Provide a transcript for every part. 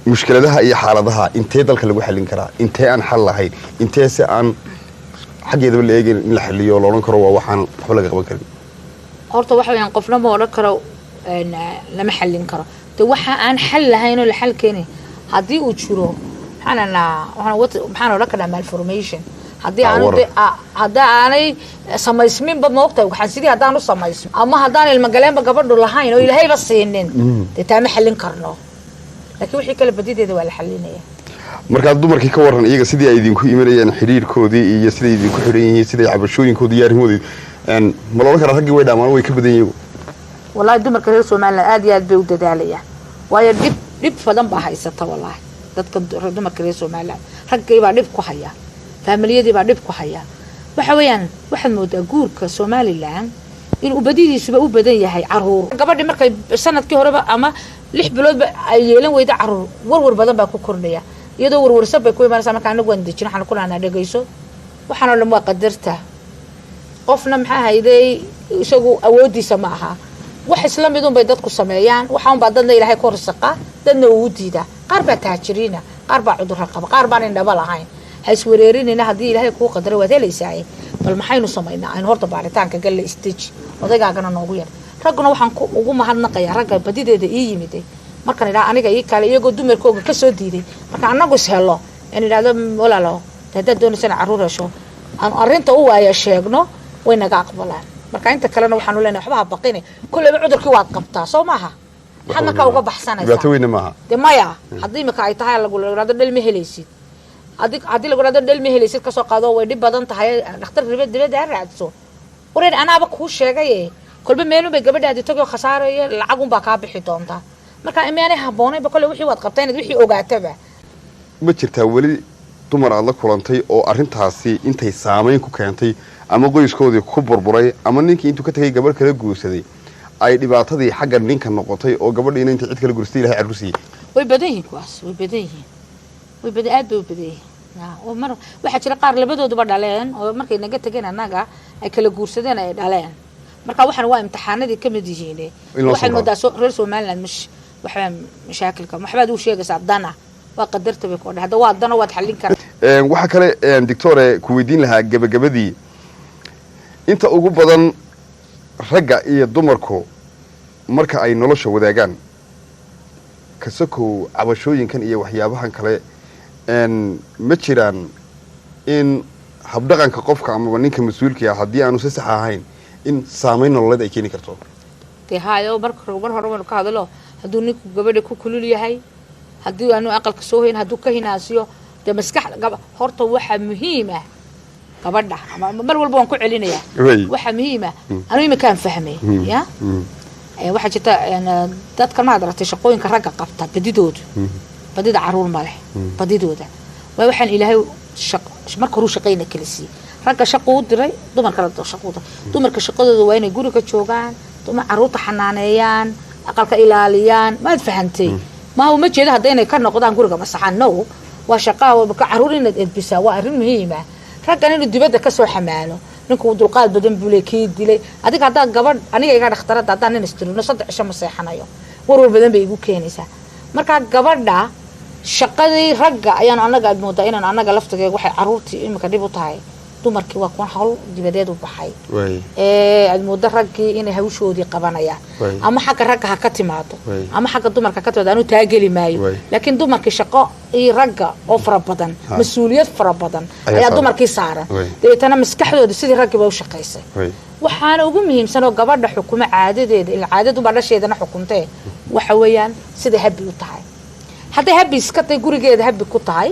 mushkiladaha iyo xaaladaha intee dalka lagu xallin karaa intee aan xal lahayn intee si aan xageedaba la eegin in la xalliyo loo oran karo waa waxaan waxba laga qaban karin horta waxa weeyaan qofna ma oran karo lama xallin karo de waxa aan xal lahayn oo la xal keenay hadii uu jiro waxaan oran karaa malformation hadii aanay samaysmin bad noqtay waxaan sidii hadaan u samaysmin ama hadaan ilma galeenba gabadhu lahayn oo ilaahayba siinin de taama xallin karno laakiin wixii kala badideeda waa la xallinaya marka dumarkii ka waran iyaga sidii ay idinku imanayeen xiriirkoodii iyo sidii idinku xiran yihiin sidii cabashooyinkoodii iyo arrimoodii ma loolan karaa raggii way dhaamaan way ka badan yihiin wallahi dumarka reer Soomaaliland aad iyo aad bay u dadaalayaan waayo dib badan baa haysata wallahi dadka dumarka reer Soomaaliland raggii baa dib ku haya familiyadii baa dib ku haya waxa weeyaan waxaad moodaa guurka Soomaaliland in uu badidiisuba u badan yahay caruur gabadhii markay sanadkii horeba ama 6 bilood ay yeelan weyda caruur warwar badan baa ku kordhaya iyadoo warwarsan bay ku imaanaysaa marka anagu waan dejin waxaan ku laana dhageyso waxaan la qadarta qofna maxaa hayday isagu awoodiisa ma aha wax isla mid un bay dadku sameeyaan waxaan baa dadna ilaahay ku risaqa dadna uu diida qaar baa taajiriina qaar baa cudur qaba qaar baan indhaba lahayn hays wareerinina hadii ilaahay ku qadaro waad helaysaa bal maxaynu sameeynaa aan horta baaritaanka gal stage odaygaagana noogu yar raguna waxaan ugu mahadnaqayaa ragga badideeda ii yimid markaan ilaa aniga ii kale iyagoo dumarkooga ka soo diiday marka anagu ishelo in ilaado walaalo dad doonaysan caruur hesho aan arinta u waaya sheegno way naga aqbalaan marka inta kalena waxaan u leenahay waxba baqine kulaba cudurkii waad qabtaa soo maaha waxaad marka uga baxsanaysaa gaataweyna maaha de maya hadii marka ay tahay lagu yiraahdo dhalmi helaysid hadii lagu yiraahdo dhalmi helaysid ka soo qaado way dhib badan tahay dhakhtar dibadda raadso wareen anaaba ku sheegay kolba meelo bay gabadhaadi tago khasaarayo lacag un baa ka bixi doonta marka imaanay haboonay ba kale wixii waad qabteen wixii ogaataba ma jirtaa wali dumar aad la kulantay oo arintaasi intay saameyn ku keentay ama qoyskoodii ku burburay ama ninkii intuu ka tagay gabadh kala guursaday ay dhibaatadii xagga ninka noqotay oo gabadhiina intii cid kala guursatay ilaahay carusi way badan yihiin kuwaas way badan yihiin aad bay u badan yihiin oo mar waxa jira qaar labadooduba dhaleen oo markay naga tageen anaga ay kala guursadeen ay dhaleen marka waxaan waa imtixaanadii kamid yihiin waxaan moodaa reer Soomaaliland waxa mashaakilka maxbaad uu sheegaysaa dana waa qadarta bay ku dhahdo waa dana waad xallin kartaa waxa kale doctore ku weydiin lahaa gabagabadii inta ugu badan ragga iyo dumarku marka ay nolosha wadaagaan kasoo cabashooyinkan iyo waxyaabahan kale ma jiraan in habdhaqanka qofka ama ninka mas'uulka ah hadii aanu si sax ahayn in saameyn nololeed ay keeni karto haayo mar hore ka hadalo haduu ninku gabadha ku kulul yahay hadii aanu aqalka soo hayn haduu ka hinaasiyo de maskax horta waxa muhiim ah gabadha mar walba waan ku celinayaa waxa muhiim ah anu ma kaan fahmay ya waxa jirta dadka ma adartay shaqooyinka ragga qabta badida caruur ma leh badidooda waxaan ilaahay marka uu shaqeeyna kala si ragga shaqo u diray dumarka shaqadooda waa inay guriga joogaan dumar caruurta xanaaneeyaan aqalka ilaaliyaan ma fahantay ma uu ma jeedo hadayna ka noqdaan guriga masaxan no waa shaqada ka caruur in edbisa waa arrin muhiim ah raggan inuu dibadda ka soo xamaalo ninku dulqaad badan buu leeyahay dilay adiga hadaa gabadh aniga iga dhakhtarada hadaa nin istirino 3 cisho ma seexanayo warwar badan bay igu keenaysaa marka gabadha shaqadii ragga ayaan anaga moodaa inaan anaga laftigeega waxay caruurtii imika dib u tahay dumarkii waa kuwan hawl dibadeed u baxay moodaa raggii inay hawshoodii qabanayaan ama xagga ragga ha ka timaado ama xagga dumarka ka timaado aanu taageli maayo laakiin dumarkii shaqo iyo ragga oo fara badan mas'uuliyad fara badan ayaa dumarkii saaran deetana maskaxdooda sidii raggiiba u shaqaysay waxaana ugu muhiimsan oo gabadha xukumo caadadeeda ilaa caadadu baa dhasheedana xukuntay waxa weeyaan sida habi u tahay hadday habi iska tahay gurigeeda habi ku tahay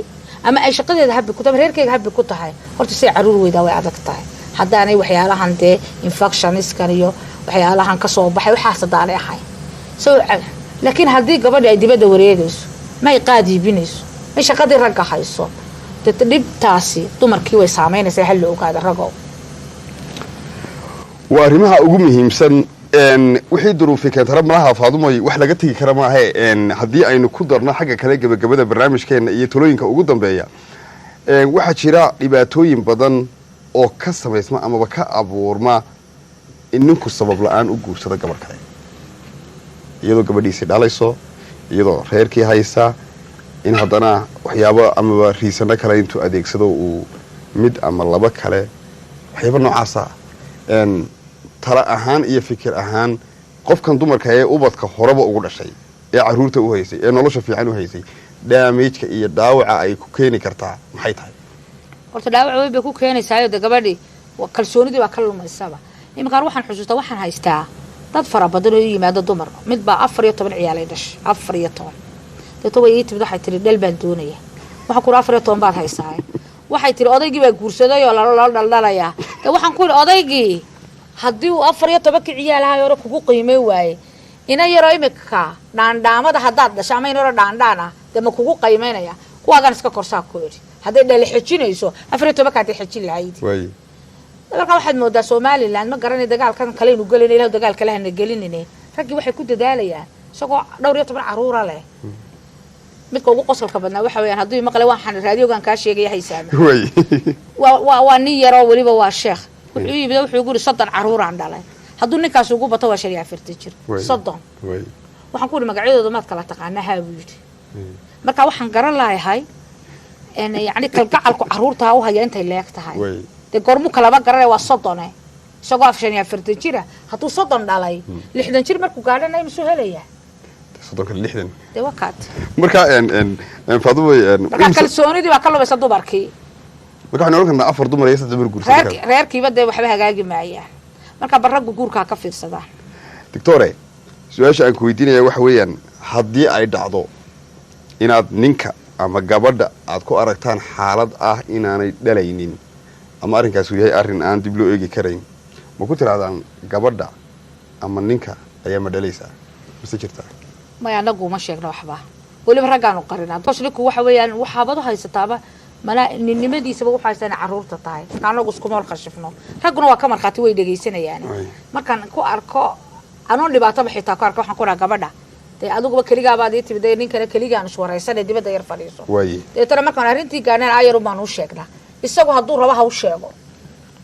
ama ay shaqadeeda habi ku tahay reerkeega habi ku tahay horta si caruur weyda way adag tahay haddaanay waxyaalahan dee infectioniskan iyo waxyaalahan ka soo baxay waxaas hadaanay ahay laakiin haddii gabadha ay dibadda wareegayso may qaadiibinayso may shaqadii ragga hayso dhibtaasi dumarkii way saameynaysaa hal la ogaada ragow waa arrimaha ugu muhiimsan wixii duruufi keentara malaha Faadumoy wax laga tagi kara ma aha hadii aynu ku darno xagga kale gabagabada barnaamijkeena iyo talooyinka ugu dambeeya waxa jira dhibaatooyin badan oo ka sameysma ama ka abuurma in ninku sabab la'aan u guursado gabadh kale iyadoo gabadhiisa dhalayso iyadoo reerkii haysa in haddana waxyaabo amaba riisano kale intuu adeegsado uu mid ama laba kale waxyaaba noocaasa tala ahaan iyo fikir ahaan qofkan dumarka ee ubadka horeba ugu dhashay ee caruurta u haysay ee nolosha fiican u haysay damage-ka iyo dhaawaca ay ku keeni kartaa maxay tahay horta dhaawac weyn bay ku keenaysaa de gabadhii kalsoonidii baa ka lumaysaba iminkaan waxaan xusuustaa waxaan haystaa dad fara badan oo yimaado dumar mid baa 14 ciyaalay dhashay 14 dadku way ii timid waxay tiri dhal baan doonaya waxa ku 14 baad haysaa waxay tiri odaygii baa guursaday oo la dhaldhalaya waxaan ku odaygii haddii uu 14 ciyaalahay hore kugu qiimay waaye ina yaro imika dhaandhaamada haddaad dhashay ama inoo dhaandhaana dama kugu qiimeynaya kuwaagan iska korsaa ku yiri hadday dhal xijinayso 14 ka xijin lahayd way marka waxaad moodaa Soomaaliland ma garanay dagaalkan kale inuu galinay ilaa dagaal kale aan galinay ragii waxay ku dadaalayaan isagoo dhowr iyo 10 caruur leh midka ugu qosolka badnaa waxa weeyaan haddii maqlay waxaan raadiyogan ka sheegay haysaama way waa nin yaro waliba waa sheekh wuxuu yimid wuxuu guri 30 caruur aan dhalay hadduu ninkaas ugu bato waa 40 jir 30 way waxaan ku magacyadooda maad kala taqaanaa haabudi marka waxaan garan lahayn yani kalgacalku caruurta u haya intay leeg tahay de gormu kalaba garan waa 30 isagoo 40 jir hadduu 30 dhalay 60 jir markuu gaadhana ay soo helaya 60 de waqad marka Fadumo marka kalsoonidii waa ka lumaysa dumarkii marka waxaan oran karnaa 4 dumar iyo 3 guursan reerkiiba de waxba hagaagi maayaan marka barragu guurka ka fiirsadaan doctore su'aasha aan ku weydiinaya waxa weeyaan haddii ay dhacdo inaad ninka ama gabadha aad ku aragtaan xaalad ah inaanay dhalaynin ama arrinkaas uu yahay arrin aan dib loo eegi karayn ma ku tiraadaan gabadha ama ninka ayaa ma dhalaysaa mise jirtaa ma anagu ma sheegno waxba waliba raggaan u qarinaa qofku waxa weeyaan waxaabad u haysataaba mala nimadiisaba waxa haysan caruurta tahay anagu isku nool khashifno raguna waa ka marxaati way dhageysanayaan markaan ku arko anoon dhibaato xitaa ku arko waxaan ku ragaa gabadha de aduguba kaliga baad ii timid ninkana kaligaan is wareysanay dibadda yar fadhiiso de tara markaan arrintii gaanaan ayar baan u sheegnaa isagoo hadduu rabo ha u sheego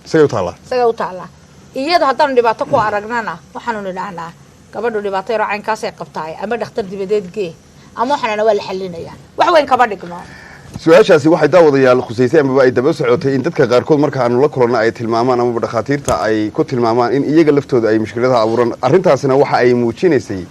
isaga u taala iyada haddaan dhibaato ku aragnana waxaanu nidhahnaa gabadhu dhibaato yar caynkaas ay qabtaay ama dhakhtar dibadeed gee ama waxaana waa la xalinayaa wax weyn kaba dhigno su-aashaasi waxay daawadayaal khuseysay amaba ay daba socotay in dadka qaarkood marka aanu la kulanno ay tilmaamaan amaba dhakhaatiirta ay ku tilmaamaan in iyaga laftooda ay mushkiladaha abuuran arrintaasina waxa ay muujinaysay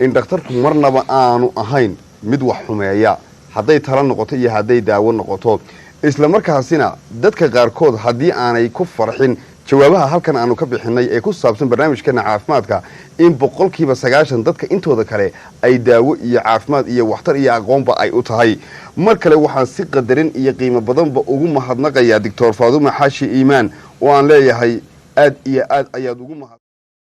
in dhakhtarku marnaba aanu ahayn mid wax xumeeya hadday tala noqoto iyo hadday daawo noqoto isla markaasina dadka qaarkood haddii aanay ku farxin jawaabaha halkan aanu ka bixinay ee ku saabsan barnaamijkeena caafimaadka in 90% dadka intooda kale ay daawo iyo caafimaad iyo waxtar iyo aqoonba ay u tahay mar kale waxaan si qadarin iyo qiimo badanba ugu mahadnaqayaa Dr. Fadumo Xaashi Iimaan oo aan leeyahay aad iyo aad ayaad ugu mahad